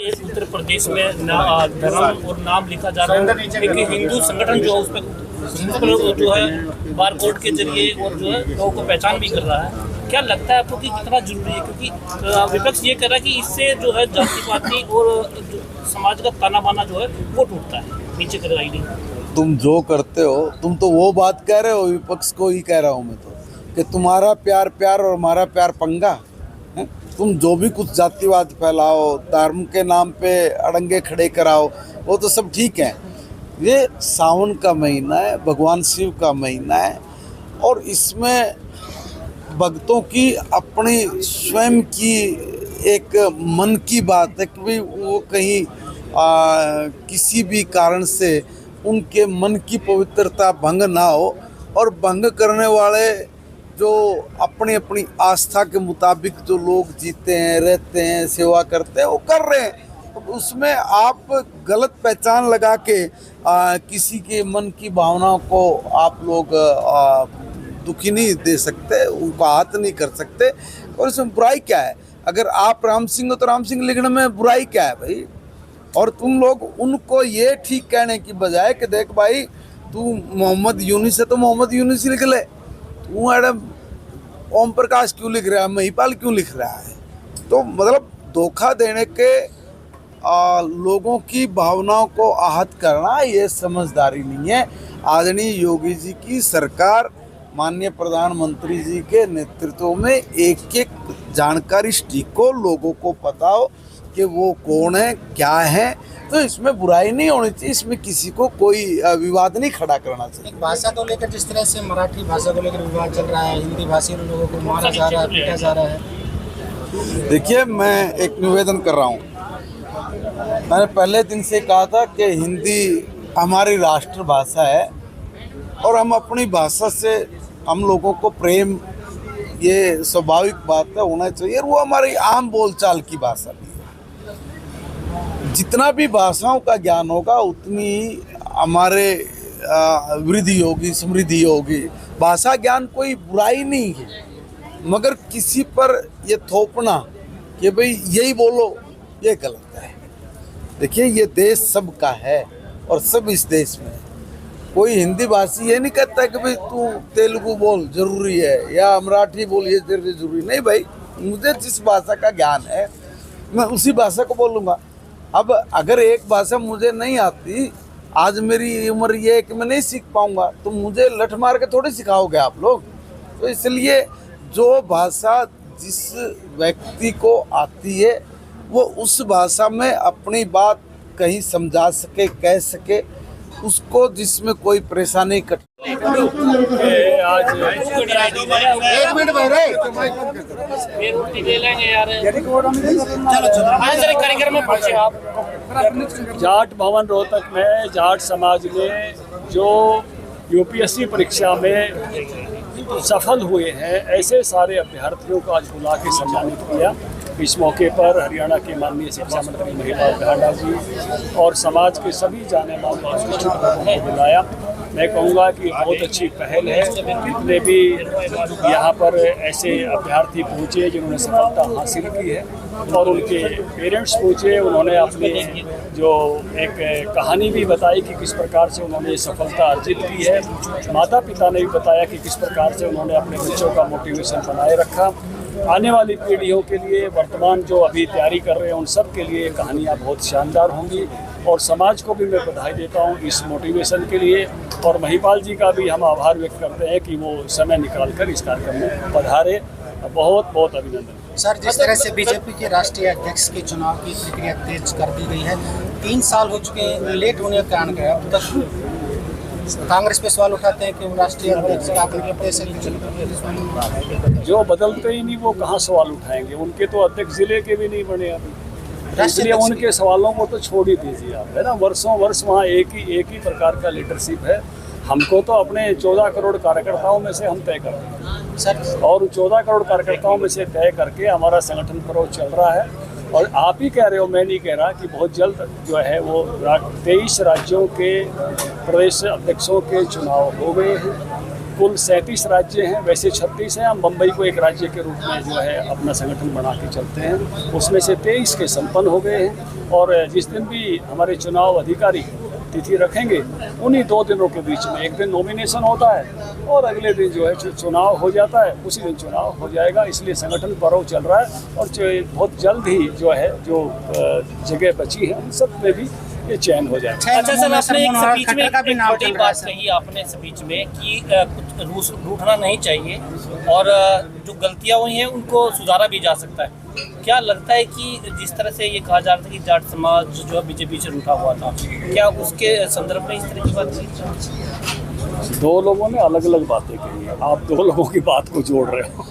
उत्तर प्रदेश में धर्म और नाम लिखा जा रहा है क्योंकि हिंदू संगठन जो है उस पर जो है बार कोड के जरिए और जो है लोगों को पहचान भी कर रहा है। क्या लगता है आपको कि कितना जरूरी है, क्योंकि विपक्ष ये कह रहा है कि इससे जो है जाति पाति और समाज का ताना बाना जो है वो टूटता है, नीचे करेगा नहीं। तुम जो करते हो तुम तो वो बात कह रहे हो, विपक्ष को ही कह रहा हूँ मैं तो, कि तुम्हारा प्यार प्यार और हमारा प्यार पंगा है। तुम जो भी कुछ जातिवाद फैलाओ, धर्म के नाम पे अड़ंगे खड़े कराओ, वो तो सब ठीक है। ये सावन का महीना है, भगवान शिव का महीना है, और इसमें भक्तों की अपनी स्वयं की एक मन की बात है कि भाई वो कहीं किसी भी कारण से उनके मन की पवित्रता भंग ना हो, और भंग करने वाले जो अपनी अपनी आस्था के मुताबिक जो लोग जीते हैं, रहते हैं, सेवा करते हैं, वो कर रहे हैं। तो उसमें आप गलत पहचान लगा के किसी के मन की भावनाओं को आप लोग दुखी नहीं दे सकते, उनको आहत नहीं कर सकते। और इसमें बुराई क्या है? अगर आप राम सिंह हो तो राम सिंह लिखने में बुराई क्या है भाई? और तुम लोग उनको ये ठीक कहने की बजाय कि देख भाई तू मोहम्मद यूनिस है तो मोहम्मद यूनिस लिख ले, तू मैडम ओम प्रकाश क्यों लिख रहा है, महिपाल क्यों लिख रहा है? तो मतलब धोखा देने के लोगों की भावनाओं को आहत करना ये समझदारी नहीं है। आदरणीय योगी जी की सरकार, माननीय प्रधानमंत्री जी के नेतृत्व में एक एक जानकारी स्टिक हो, लोगों को पता हो कि वो कौन है, क्या है। तो इसमें बुराई नहीं होनी चाहिए, इसमें किसी को कोई विवाद नहीं खड़ा करना चाहिए। भाषा को लेकर जिस तरह से मराठी भाषा को लेकर विवाद चल रहा है, हिंदी भाषी लोगों को मारा जा रहा है, पीटा जा रहा है। देखिए, मैं एक निवेदन कर रहा हूँ। मैंने पहले दिन से कहा था कि हिंदी हमारी राष्ट्रभाषा है और हम अपनी भाषा से हम लोगों को प्रेम, ये स्वाभाविक बात है, होना चाहिए। और वो हमारी आम बोलचाल की भाषा भी है। जितना भी भाषाओं का ज्ञान होगा उतनी हमारे वृद्धि होगी, समृद्धि होगी। भाषा ज्ञान कोई बुराई नहीं है, मगर किसी पर ये थोपना कि भाई यही बोलो, ये गलत है। देखिए, ये देश सबका है और सब इस देश में है। कोई हिंदी भाषी ये नहीं कहता कि भाई तू तेलुगु बोल जरूरी है या मराठी बोल ये जरूरी नहीं। भाई, मुझे जिस भाषा का ज्ञान है मैं उसी भाषा को बोलूँगा। अब अगर एक भाषा मुझे नहीं आती, आज मेरी उम्र ये है कि मैं नहीं सीख पाऊँगा, तो मुझे लठ मार के थोड़ी सिखाओगे आप लोग। तो इसलिए जो भाषा जिस व्यक्ति को आती है वो उस भाषा में अपनी बात कहीं समझा सके, कह सके, उसको जिसमें कोई परेशानी आज एक मिनट जाट भवन रोहतक में जाट समाज ने जो यूपीएससी परीक्षा में सफल हुए हैं, ऐसे सारे अभ्यर्थियों को आज बुला के सम्मानित किया। इस मौके पर हरियाणा के माननीय शिक्षा मंत्री महिपाल गहांडा जी और समाज के सभी जाने माने लोगों को बुलाया। मैं कहूँगा कि बहुत अच्छी पहल है। जितने भी यहाँ पर ऐसे अभ्यर्थी पहुँचे जिन्होंने सफलता हासिल की है और उनके पेरेंट्स पहुँचे, उन्होंने अपनी जो एक कहानी भी बताई कि किस प्रकार से उन्होंने सफलता अर्जित की है। माता पिता ने भी बताया कि किस प्रकार से उन्होंने अपने बच्चों का मोटिवेशन बनाए रखा। आने वाली पीढ़ियों के लिए, वर्तमान जो अभी तैयारी कर रहे हैं उन सब के लिए कहानियाँ बहुत शानदार होंगी। और समाज को भी मैं बधाई देता हूँ इस मोटिवेशन के लिए, और महिपाल जी का भी हम आभार व्यक्त करते हैं कि वो समय निकाल कर इस कार्यक्रम में पधारे। बहुत बहुत अभिनंदन। सर, जिस तरह से बीजेपी के राष्ट्रीय अध्यक्ष के चुनाव की प्रक्रिया तेज कर दी गई है, 3 साल हो चुके हैं, लेट होने के कारण क्या अब तक कांग्रेस पे सवाल उठाते हैं कि वो राष्ट्रीय अध्यक्ष का अपने पद से जो बदलते ही नहीं वो कहाँ सवाल उठाएंगे? उनके तो अध्यक्ष जिले के भी नहीं बने अभी, इसलिए उनके सवालों को तो छोड़ ही दीजिए आप, है ना। वर्षों वर्ष वहाँ एक ही प्रकार का लीडरशिप है। हमको तो अपने 14 करोड़ कार्यकर्ताओं में से हम तय करते हैं सर, और 14 करोड़ कार्यकर्ताओं में से तय करके हमारा संगठन पर्व चल रहा है। और आप ही कह रहे हो, मैं नहीं कह रहा, कि बहुत जल्द जो है वो 23 राज्यों के प्रदेश अध्यक्षों के चुनाव हो गए हैं। कुल 37 राज्य हैं, वैसे 36 हैं। हम मुंबई को एक राज्य के रूप में जो है अपना संगठन बना के चलते हैं। उसमें से 23 के संपन्न हो गए हैं और जिस दिन भी हमारे चुनाव अधिकारी तिथि रखेंगे उन्हीं 2 दिनों के बीच में एक दिन नॉमिनेशन होता है और अगले दिन जो है चुनाव हो जाता है, उसी दिन चुनाव हो जाएगा। इसलिए संगठन पर्व चल रहा है और बहुत जल्द ही जो है जो जगह बची है उन सब में भी ये चयन हो जाए। अच्छा सर, आपने एक स्पीच में एक बड़ी बात कही आपने स्पीच में कि कुछ रूठना नहीं चाहिए और जो गलतियां हुई हैं उनको सुधारा भी जा सकता है। क्या लगता है कि जिस तरह से ये कहा जा रहा था कि जाट समाज जो है बीजेपी से रूठा हुआ था, क्या उसके संदर्भ में इस तरह की बात की? 2 लोगों ने अलग अलग बातें कही, आप 2 लोगों की बात को जोड़ रहे हो।